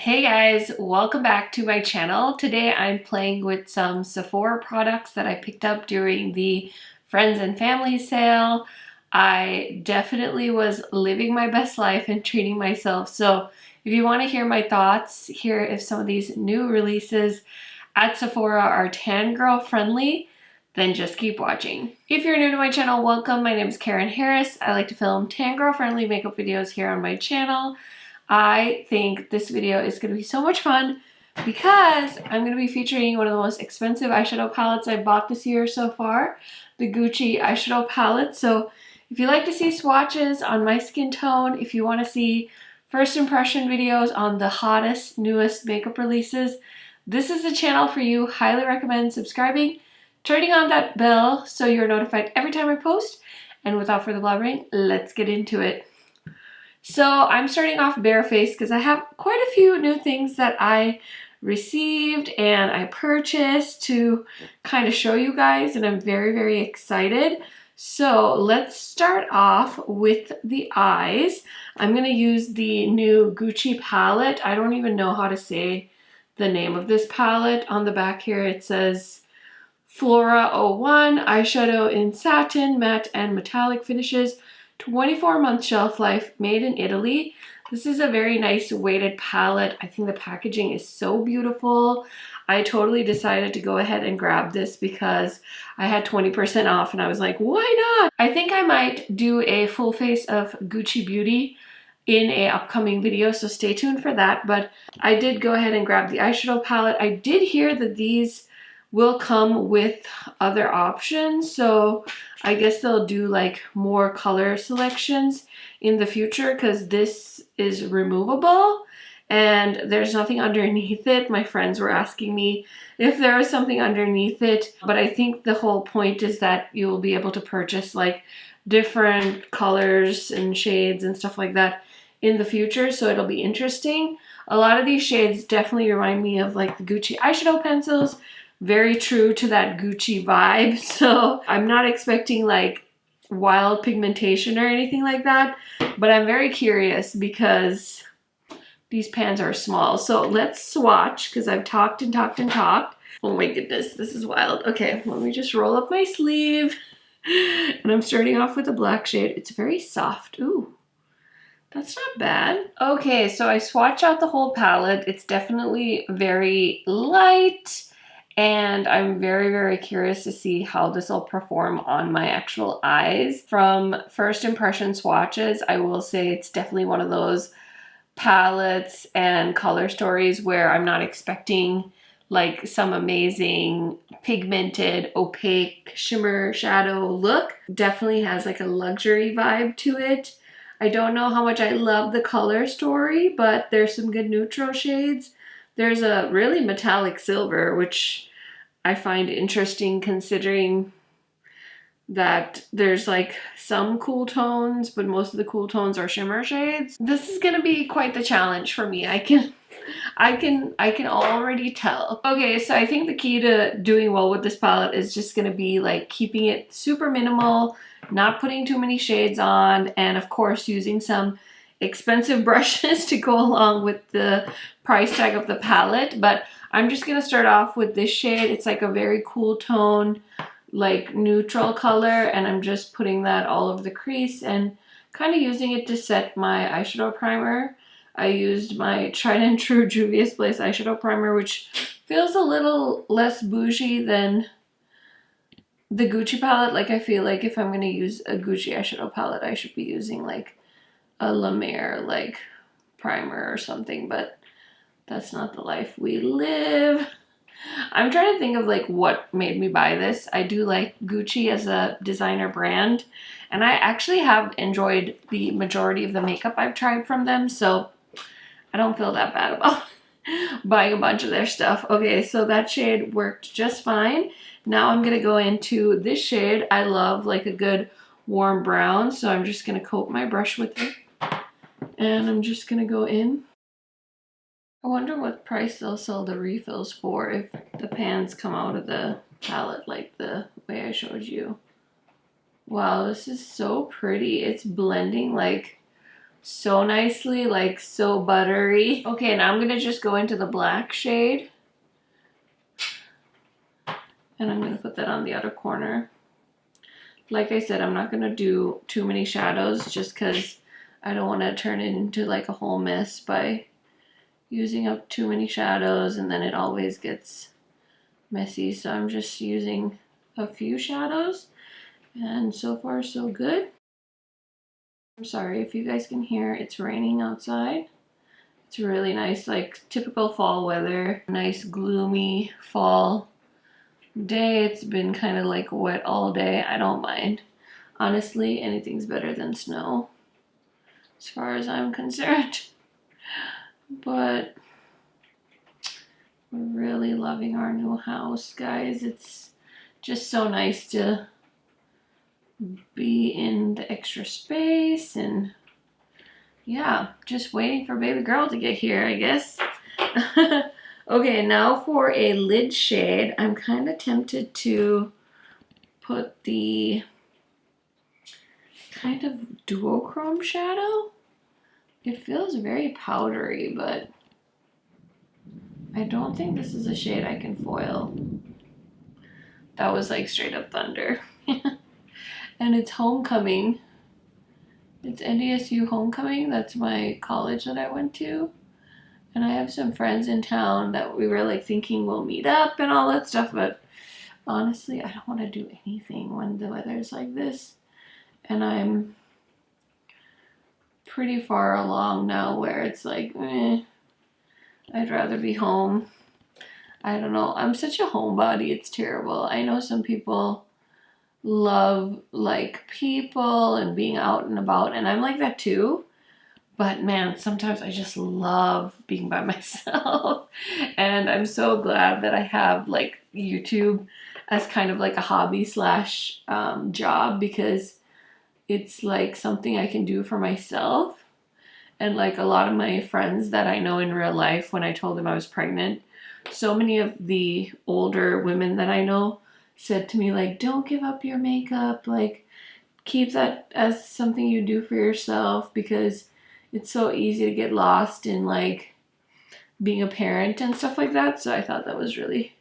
Hey guys, welcome back to my channel. Today I'm playing with some Sephora products that I picked up during the friends and family sale. I definitely was living my best life and treating myself. So if you want to hear my thoughts, hear if some of these new releases at Sephora are tan girl friendly, then just keep watching. If you're new to my channel, welcome. My name is Karen Harris. I like to film tan girl friendly makeup videos here on my channel. I think this video is going to be so much fun because I'm going to be featuring one of the most expensive eyeshadow palettes I've bought this year so far, the Gucci Eyeshadow Palette. So if you like to see swatches on my skin tone, if you want to see first impression videos on the hottest, newest makeup releases, this is the channel for you. Highly recommend subscribing, turning on that bell so you're notified every time I post. And without further blabbering, let's get into it. So I'm starting off barefaced because I have quite a few new things that I received and I purchased to kind of show you guys, and I'm very, very excited. So let's start off with the eyes. I'm going to use the new Gucci palette. I don't even know how to say the name of this palette. On the back here it says Flora 01 eyeshadow in satin, matte, and metallic finishes. 24-month shelf life, made in Italy. This is a very nice weighted palette. I think the packaging is so beautiful. I totally decided to go ahead and grab this because I had 20% off and I was like, why not? I think I might do a full face of Gucci Beauty in a upcoming video, so stay tuned for that. But I did go ahead and grab the eyeshadow palette. I did hear that these will come with other options, so I guess they'll do like more color selections in the future because this is removable and there's nothing underneath it. My friends were asking me if there was something underneath it, but I think the whole point is that you'll be able to purchase like different colors and shades and stuff like that in the future, so it'll be interesting. A lot of these shades definitely remind me of like the Gucci eyeshadow pencils. Very true to that Gucci vibe. So I'm not expecting like wild pigmentation or anything like that, but I'm very curious because these pans are small. So let's swatch because I've talked and talked and talked. Oh my goodness, this is wild. Okay, let me just roll up my sleeve. And I'm starting off with a black shade. It's very soft. Ooh, that's not bad. Okay, so I swatched out the whole palette. It's definitely very light. And I'm very, very curious to see how this will perform on my actual eyes. From first impression swatches, I will say it's definitely one of those palettes and color stories where I'm not expecting like some amazing pigmented, opaque shimmer shadow look. Definitely has like a luxury vibe to it. I don't know how much I love the color story, but there's some good neutral shades. There's a really metallic silver, which I find interesting considering that there's like some cool tones, but most of the cool tones are shimmer shades. This is gonna be quite the challenge for me. I can already tell. Okay, so I think the key to doing well with this palette is just gonna be like keeping it super minimal, not putting too many shades on, and of course using some expensive brushes to go along with the price tag of the palette. But I'm just gonna start off with this shade. It's like a very cool tone, like neutral color, and I'm just putting that all over the crease and kind of using it to set my eyeshadow primer. I used my tried and true Juvia's Place eyeshadow primer, which feels a little less bougie than the Gucci palette. Like I feel like if I'm gonna use a Gucci eyeshadow palette, I should be using like a La Mer like primer or something, but that's not the life we live. I'm trying to think of like what made me buy this. I do like Gucci as a designer brand, and I actually have enjoyed the majority of the makeup I've tried from them, so I don't feel that bad about buying a bunch of their stuff. Okay, so that shade worked just fine. Now I'm gonna go into this shade. I love like a good warm brown, so I'm just gonna coat my brush with it. And I'm just gonna go in. I wonder what price they'll sell the refills for if the pans come out of the palette like the way I showed you. Wow, this is so pretty. It's blending like so nicely, like so buttery. Okay, now I'm gonna just go into the black shade. And I'm gonna put that on the outer corner. Like I said, I'm not gonna do too many shadows just because I don't want to turn it into like a whole mess by using up too many shadows, and then it always gets messy. So I'm just using a few shadows, and so far so good. I'm sorry if you guys can hear, it's raining outside. It's really nice, like typical fall weather. Nice gloomy fall day. It's been kind of like wet all day. I don't mind. Honestly, anything's better than snow as far as I'm concerned. But we're really loving our new house, guys. It's just so nice to be in the extra space, and yeah, just waiting for baby girl to get here, I guess. Okay, now for a lid shade, I'm kind of tempted to put the kind of duochrome shadow. It feels very powdery, but I don't think this is a shade I can foil. That was like straight up thunder. And it's homecoming. It's NDSU homecoming. That's my college that I went to. And I have some friends in town that we were like thinking we'll meet up and all that stuff, but honestly, I don't want to do anything when the weather's like this. And I'm pretty far along now where it's like, I'd rather be home. I don't know. I'm such a homebody. It's terrible. I know some people love like people and being out and about, and I'm like that too. But man, sometimes I just love being by myself. And I'm so glad that I have like YouTube as kind of like a hobby slash job, because it's like something I can do for myself. And like a lot of my friends that I know in real life, when I told them I was pregnant, so many of the older women that I know said to me like, don't give up your makeup, like keep that as something you do for yourself, because it's so easy to get lost in like being a parent and stuff like that. So I thought that was really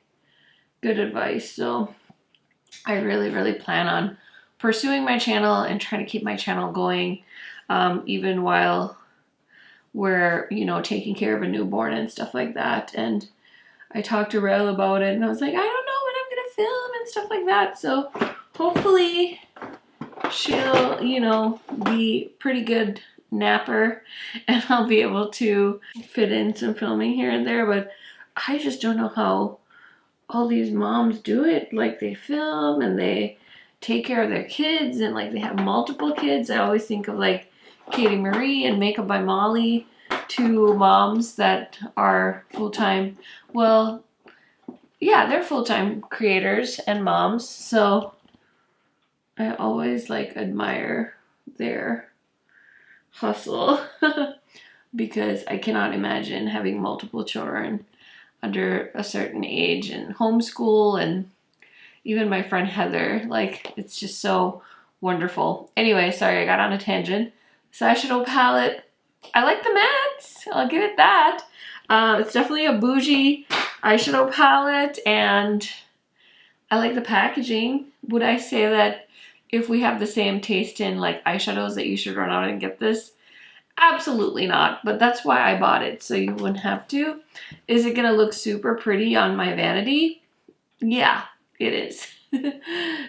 good advice. So I really plan on pursuing my channel and trying to keep my channel going, even while we're, you know, taking care of a newborn and stuff like that. And I talked to Rel about it, and I was like, I don't know when I'm gonna film and stuff like that. So hopefully she'll, you know, be pretty good napper, and I'll be able to fit in some filming here and there. But I just don't know how all these moms do it. Like they film and they take care of their kids, and like they have multiple kids. I always think of like Katie Marie and Makeup by Molly, two moms that are full-time, well, yeah, they're full-time creators and moms. So I always like admire their hustle because I cannot imagine having multiple children under a certain age and homeschool. And even my friend Heather, like it's just so wonderful. Anyway, sorry, I got on a tangent. Eyeshadow palette, I like the mattes, I'll give it that. It's definitely a bougie eyeshadow palette, and I like the packaging. Would I say that if we have the same taste in like eyeshadows that you should run out and get this? Absolutely not, but that's why I bought it, so you wouldn't have to. Is it gonna look super pretty on my vanity? Yeah, it is.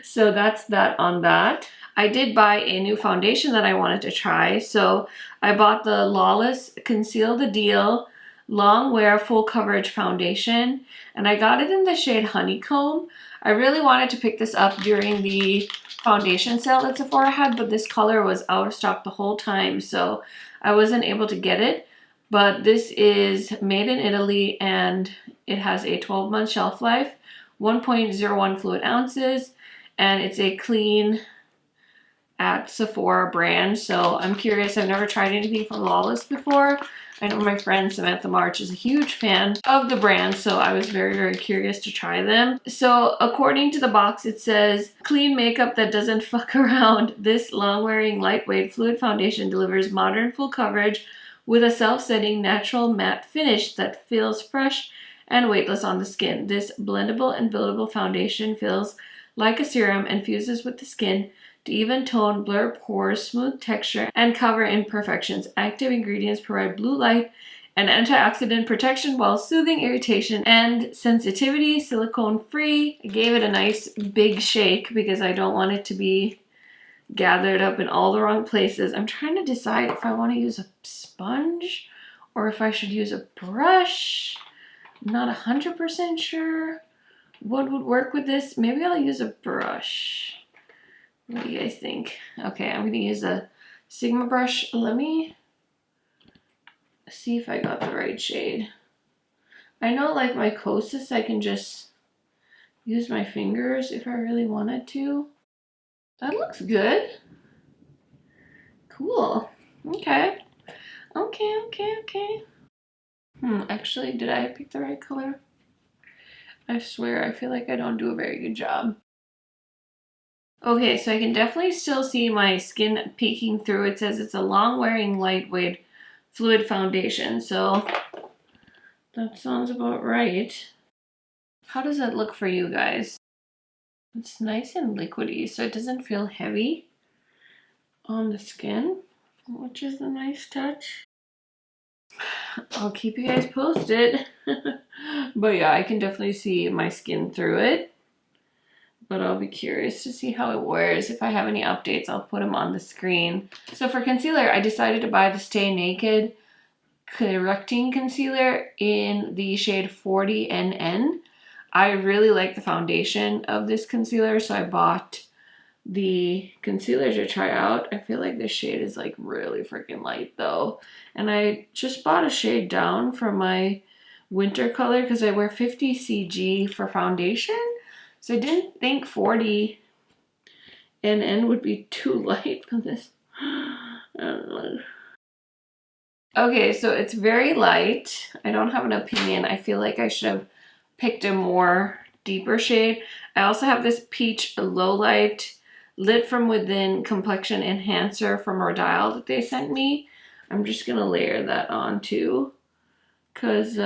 So that's that on that. I did buy a new foundation that I wanted to try, so I bought the Lawless Conceal the Deal Long Wear Full Coverage Foundation, and I got it in the shade Honeycomb. I really wanted to pick this up during the foundation sale that Sephora had, but this color was out of stock the whole time, so I wasn't able to get it. But this is made in Italy, and it has a 12-month shelf life, 1.01 fluid ounces, and it's a clean at Sephora brand. So I'm curious, I've never tried anything from Lawless before. I know my friend Samantha March is a huge fan of the brand, so I was very, very curious to try them. So according to the box, it says, clean makeup that doesn't fuck around. This long-wearing, lightweight fluid foundation delivers modern full coverage with a self-setting natural matte finish that feels fresh and weightless on the skin. This blendable and buildable foundation feels like a serum and fuses with the skin to even tone, blur pores, smooth texture, and cover imperfections. Active ingredients provide blue light and antioxidant protection while soothing irritation and sensitivity. Silicone free. I gave it a nice big shake because I don't want it to be gathered up in all the wrong places. I'm trying to decide if I want to use a sponge or if I should use a brush. I'm not 100% sure what would work with this. Maybe I'll use a brush. What do you guys think? Okay, I'm going to use a Sigma brush. Let me see if I got the right shade. I know like my Kosas, I can just use my fingers if I really wanted to. That looks good. Cool. Okay. Okay. Actually, did I pick the right color? I swear, I feel like I don't do a very good job. Okay, so I can definitely still see my skin peeking through. It says it's a long-wearing, lightweight fluid foundation, so that sounds about right. How does that look for you guys? It's nice and liquidy, so it doesn't feel heavy on the skin, which is a nice touch. I'll keep you guys posted. But yeah, I can definitely see my skin through it. But I'll be curious to see how it wears. If I have any updates, I'll put them on the screen. So for concealer, I decided to buy the Stay Naked Correcting Concealer in the shade 40NN. I really like the foundation of this concealer, so I bought the concealer to try out. I feel like this shade is like really freaking light though. And I just bought a shade down from my winter color because I wear 50 CG for foundation. So I didn't think 40 NN would be too light for this. I don't know. Okay, so it's very light. I don't have an opinion. I feel like I should have picked a more deeper shade. I also have this Peach Low Light Lit From Within Complexion Enhancer from Rodial that they sent me. I'm just going to layer that on too. Because,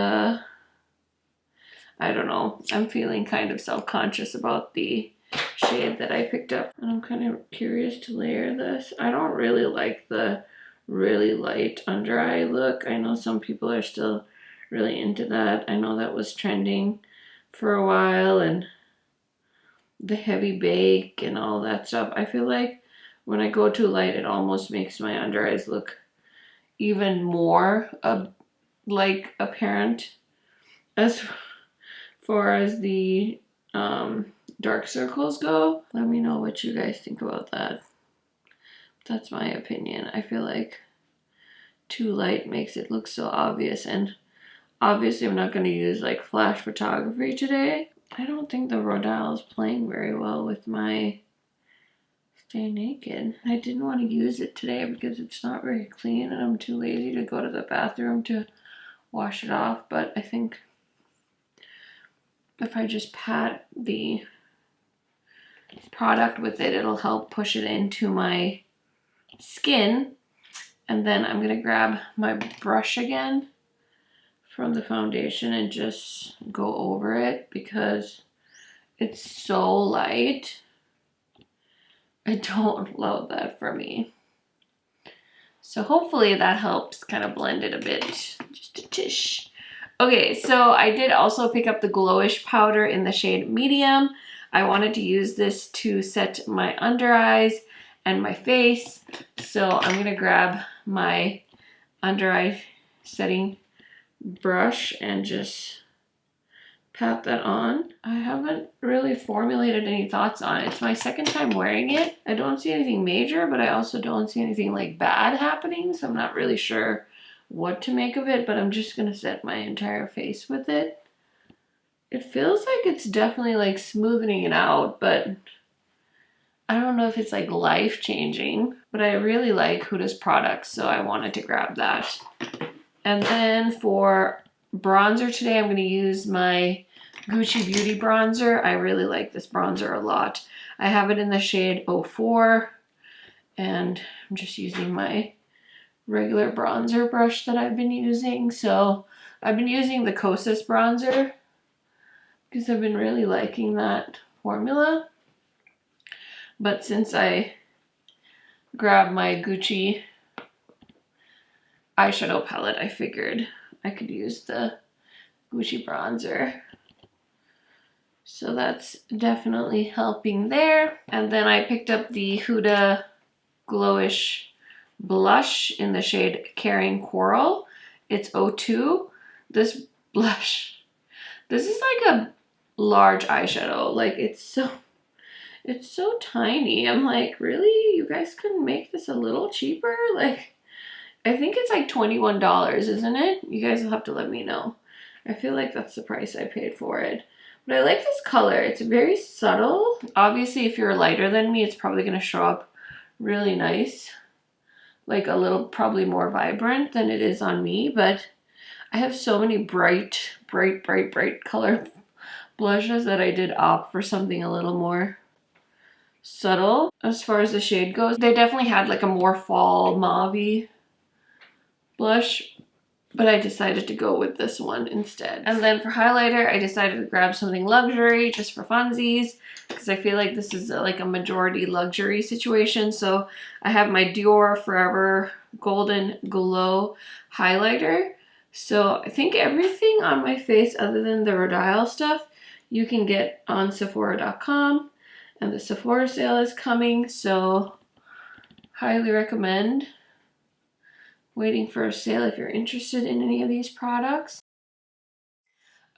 I don't know. I'm feeling kind of self-conscious about the shade that I picked up. And I'm kind of curious to layer this. I don't really like the really light under eye look. I know some people are still really into that. I know that was trending for a while, and the heavy bake and all that stuff. I feel like when I go too light, it almost makes my under eyes look even more like apparent as far as the dark circles go. Let me know what you guys think about that. That's my opinion. I feel like too light makes it look so obvious, and obviously I'm not going to use like flash photography today. I don't think the Rodial is playing very well with my Stay Naked. I didn't want to use it today because it's not very clean and I'm too lazy to go to the bathroom to wash it off, but I think if I just pat the product with it, it'll help push it into my skin. And then I'm going to grab my brush again from the foundation and just go over it because it's so light. I don't love that for me. So hopefully that helps kind of blend it a bit. Just a tish. Okay, so I did also pick up the Glowish powder in the shade Medium. I wanted to use this to set my under eyes and my face. So I'm going to grab my under eye setting brush and just pat that on. I haven't really formulated any thoughts on it. It's my second time wearing it. I don't see anything major, but I also don't see anything like bad happening, so I'm not really sure what to make of it, but I'm just gonna set my entire face with it. It feels like it's definitely like smoothing it out, but I don't know if it's like life-changing, but I really like Huda's products, so I wanted to grab that And then for bronzer today, I'm going to use my Gucci Beauty bronzer. I really like this bronzer a lot. I have it in the shade 04, and I'm just using my regular bronzer brush that I've been using. So I've been using the Kosas bronzer because I've been really liking that formula. But since I grabbed my Gucci eyeshadow palette, I figured I could use the Gucci bronzer. So that's definitely helping there. And then I picked up the Huda Glowish blush in the shade Caring Coral. It's 02. This blush, this is like a large eyeshadow. Like it's so tiny. I'm like, really? You guys couldn't make this a little cheaper? Like, I think it's like $21, isn't it? You guys will have to let me know. I feel like that's the price I paid for it. But I like this color. It's very subtle. Obviously, if you're lighter than me, it's probably going to show up really nice. Like a little, probably more vibrant than it is on me. But I have so many bright color blushes that I did opt for something a little more subtle. As far as the shade goes, they definitely had like a more fall mauve-y blush, but I decided to go with this one instead. And then for highlighter, I decided to grab something luxury just for funsies, because I feel like this is like a majority luxury situation. So I have my Dior Forever Golden Glow highlighter. So I think everything on my face other than the Rodial stuff you can get on Sephora.com, and the Sephora sale is coming, so highly recommend waiting for a sale if you're interested in any of these products.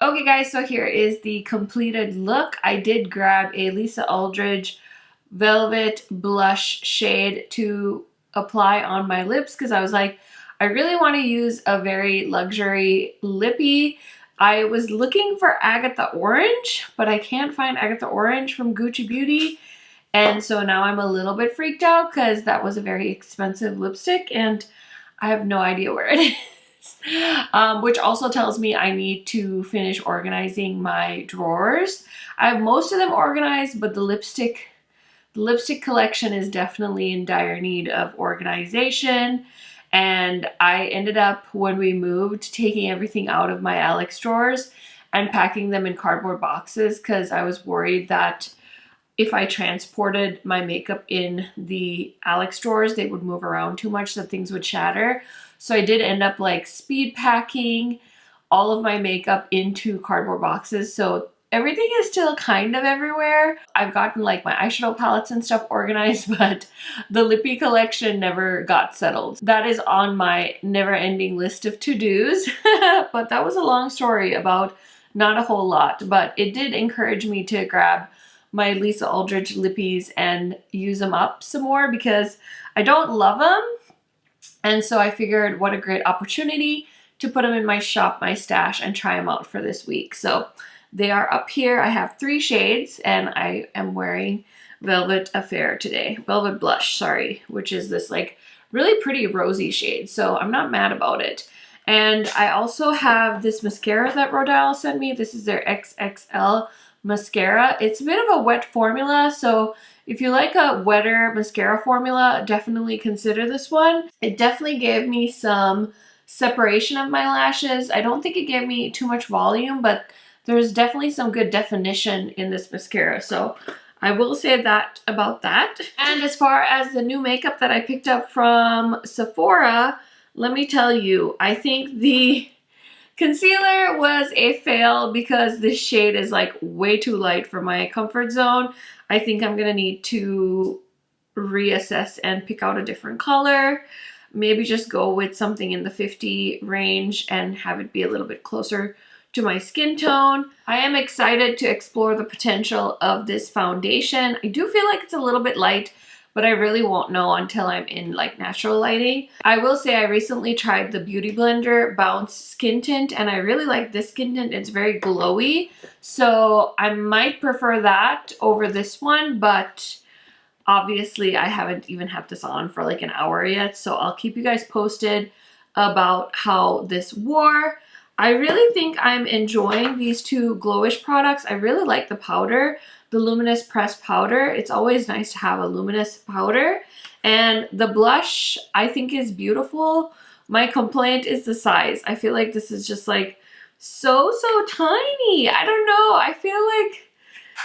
Okay guys, so here is the completed look. I did grab a Lisa Aldridge Velvet Blush shade to apply on my lips because I was like, I really want to use a very luxury lippy. I was looking for Agatha Orange, but I can't find Agatha Orange from Gucci Beauty. And so now I'm a little bit freaked out because that was a very expensive lipstick and I have no idea where it is. Which also tells me I need to finish organizing my drawers. I have most of them organized, but the lipstick collection is definitely in dire need of organization. And I ended up, when we moved, taking everything out of my Alex drawers and packing them in cardboard boxes because I was worried that if I transported my makeup in the Alex drawers, they would move around too much, so things would shatter. So I did end up like speed packing all of my makeup into cardboard boxes. So everything is still kind of everywhere. I've gotten like my eyeshadow palettes and stuff organized, but the lippy collection never got settled. That is on my never-ending list of to-dos. But that was a long story about not a whole lot, but it did encourage me to grab my Lisa Aldridge lippies and use them up some more because I don't love them. And so I figured what a great opportunity to put them in my shop, my stash, and try them out for this week. So they are up here. I have 3 shades and I am wearing Velvet Affair today. Velvet Blush, sorry, which is this like really pretty rosy shade. So I'm not mad about it. And I also have this mascara that Rodial sent me. This is their XXL mascara. It's a bit of a wet formula, so if you like a wetter mascara formula, definitely consider this one. It definitely gave me some separation of my lashes. I don't think it gave me too much volume, but there's definitely some good definition in this mascara, so I will say that about that. And as far as the new makeup that I picked up from Sephora, let me tell you, I think the concealer was a fail because this shade is like way too light for my comfort zone. I think I'm gonna need to reassess and pick out a different color. Maybe just go with something in the 50 range and have it be a little bit closer to my skin tone. I am excited to explore the potential of this foundation. I do feel like it's a little bit light, but I really won't know until I'm in like natural lighting. I will say I recently tried the Beauty Blender Bounce Skin Tint and I really like this skin tint. It's very glowy, so I might prefer that over this one, but obviously I haven't even had this on for like an hour yet, so I'll keep you guys posted about how this wore. I really think I'm enjoying these two glowish products. I really like the powder, the luminous pressed powder. It's always nice to have a luminous powder. And the blush I think is beautiful. My complaint is the size. I feel like this is just like so tiny. I don't know. I feel like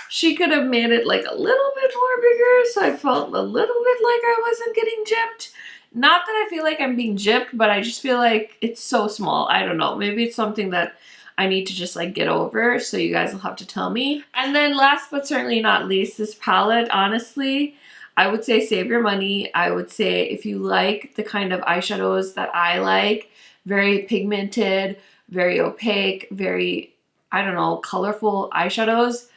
she could have made it like a little bit more bigger, so I felt a little bit like I wasn't getting gypped. Not that I feel like I'm being gypped, but I just feel like it's so small. I don't know. Maybe it's something that I need to just like get over, so you guys will have to tell me. And then last but certainly not least, this palette, honestly, I would say save your money. I would say if you like the kind of eyeshadows that I like, very pigmented, very opaque, very, I don't know, colorful eyeshadows,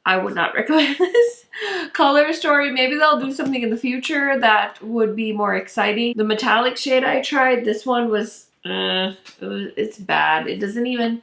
I would not recommend this. Color Story, maybe they'll do something in the future that would be more exciting. The metallic shade I tried, this one was, it's bad. It doesn't even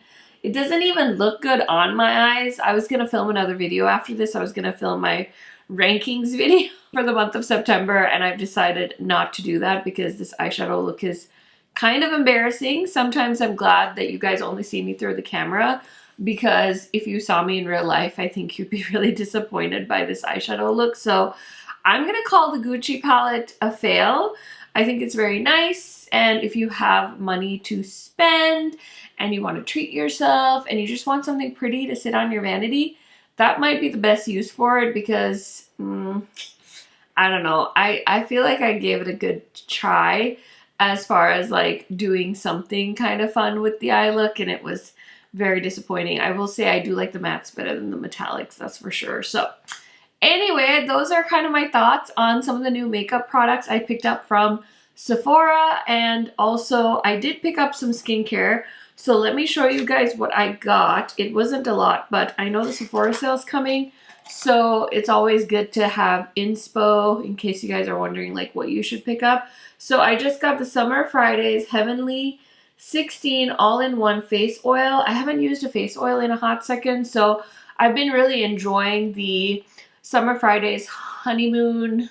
look good on my eyes. I was gonna film another video after this. I was gonna film my rankings video for the month of September, and I've decided not to do that because this eyeshadow look is kind of embarrassing. Sometimes I'm glad that you guys only see me through the camera, because if you saw me in real life, I think you'd be really disappointed by this eyeshadow look. So I'm gonna call the Gucci palette a fail. I think it's very nice, and if you have money to spend and you want to treat yourself and you just want something pretty to sit on your vanity, that might be the best use for it, because I don't know. I feel like I gave it a good try as far as like doing something kind of fun with the eye look, and it was very disappointing. I will say I do like the mattes better than the metallics, that's for sure. So anyway, those are kind of my thoughts on some of the new makeup products I picked up from Sephora, and also I did pick up some skincare. So let me show you guys what I got. It wasn't a lot, but I know the Sephora sale's coming, so it's always good to have inspo in case you guys are wondering like what you should pick up. So I just got the Summer Fridays Heavenly 16 all-in-one face oil. I haven't used a face oil in a hot second, so I've been really enjoying the Summer Fridays Honeymoon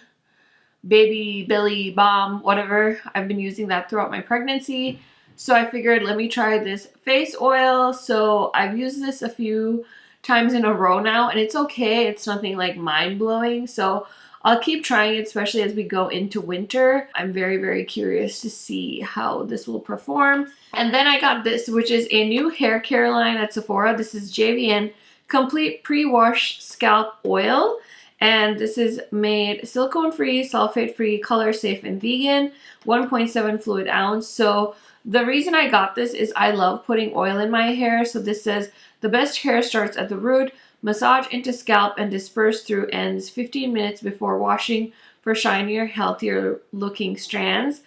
Baby Billy Balm, whatever. I've been using that throughout my pregnancy, so I figured let me try this face oil. So I've used this a few times in a row now, and it's okay. It's nothing like mind-blowing, so I'll keep trying it, especially as we go into winter. I'm very curious to see how this will perform. And then I got this, which is a new hair care line at Sephora. This is JVN Complete Pre-Wash Scalp Oil. And this is made silicone-free, sulfate-free, color-safe, and vegan, 1.7 fluid ounce. So the reason I got this is I love putting oil in my hair. So this says, the best hair starts at the root. Massage into scalp and disperse through ends 15 minutes before washing for shinier, healthier looking strands.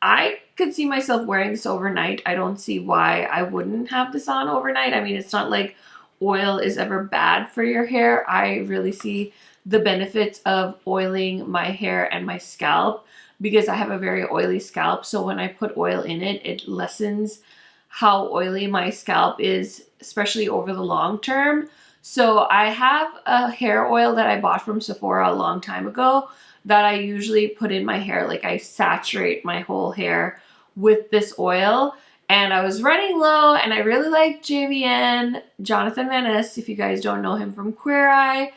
I could see myself wearing this overnight. I don't see why I wouldn't have this on overnight. I mean, it's not like oil is ever bad for your hair. I really see the benefits of oiling my hair and my scalp because I have a very oily scalp. So when I put oil in it, it lessens how oily my scalp is, especially over the long term. So I have a hair oil that I bought from Sephora a long time ago that I usually put in my hair. Like I saturate my whole hair with this oil, and I was running low, and I really like JVN, Jonathan Van Ness. If you guys don't know him from Queer Eye,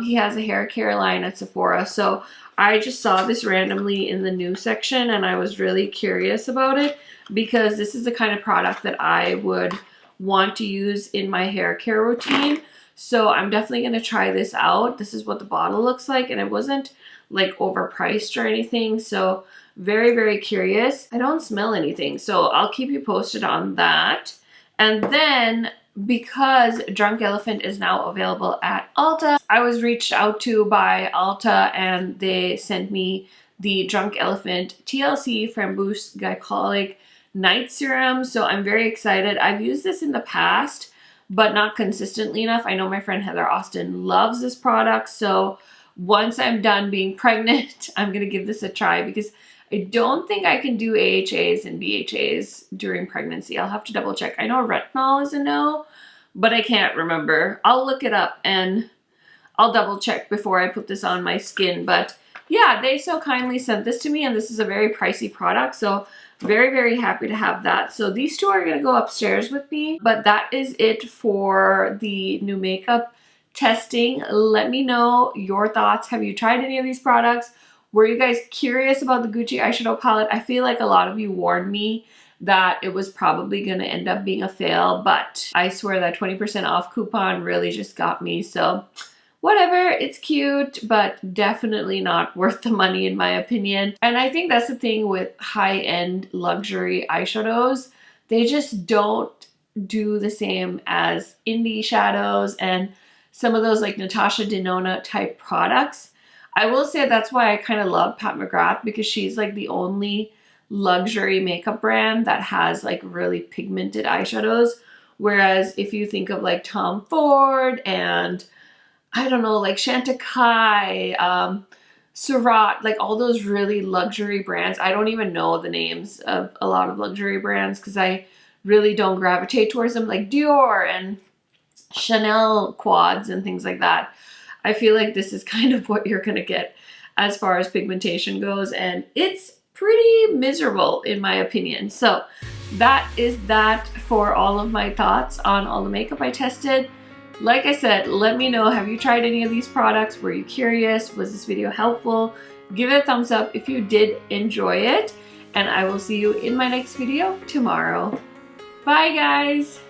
he has a hair care line at Sephora. So I just saw this randomly in the new section, and I was really curious about it because this is the kind of product that I would want to use in my hair care routine. So I'm definitely going to try this out. This is what the bottle looks like, and it wasn't like overpriced or anything. So very curious. I don't smell anything, so I'll keep you posted on that. And then because Drunk Elephant is now available at Ulta, I was reached out to by Ulta, and they sent me the Drunk Elephant TLC Framboos Glycolic Night Serum. So I'm very excited. I've used this in the past, but not consistently enough. I know my friend Heather Austin loves this product, so once I'm done being pregnant, I'm gonna give this a try because I don't think I can do AHAs and BHAs during pregnancy. I'll have to double check. I know retinol is a no, but I can't remember. I'll look it up and I'll double check before I put this on my skin. But yeah, they so kindly sent this to me, and this is a very pricey product, so very, very happy to have that. So these two are going to go upstairs with me, but that is it for the new makeup testing. Let me know your thoughts. Have you tried any of these products? Were you guys curious about the Gucci eyeshadow palette? I feel like a lot of you warned me that it was probably going to end up being a fail, but I swear that 20% off coupon really just got me. So whatever, it's cute, but definitely not worth the money in my opinion. And I think that's the thing with high-end luxury eyeshadows. They just don't do the same as indie shadows and some of those like Natasha Denona type products. I will say that's why I kind of love Pat McGrath, because she's like the only luxury makeup brand that has like really pigmented eyeshadows. Whereas if you think of like Tom Ford and I don't know, like Chantecaille, Surat, like all those really luxury brands. I don't even know the names of a lot of luxury brands because I really don't gravitate towards them, like Dior and Chanel quads and things like that. I feel like this is kind of what you're gonna get as far as pigmentation goes, and it's pretty miserable in my opinion. So that is that for all of my thoughts on all the makeup I tested. Like I said, let me know, have you tried any of these products? Were you curious? Was this video helpful? Give it a thumbs up if you did enjoy it, and I will see you in my next video tomorrow. Bye guys!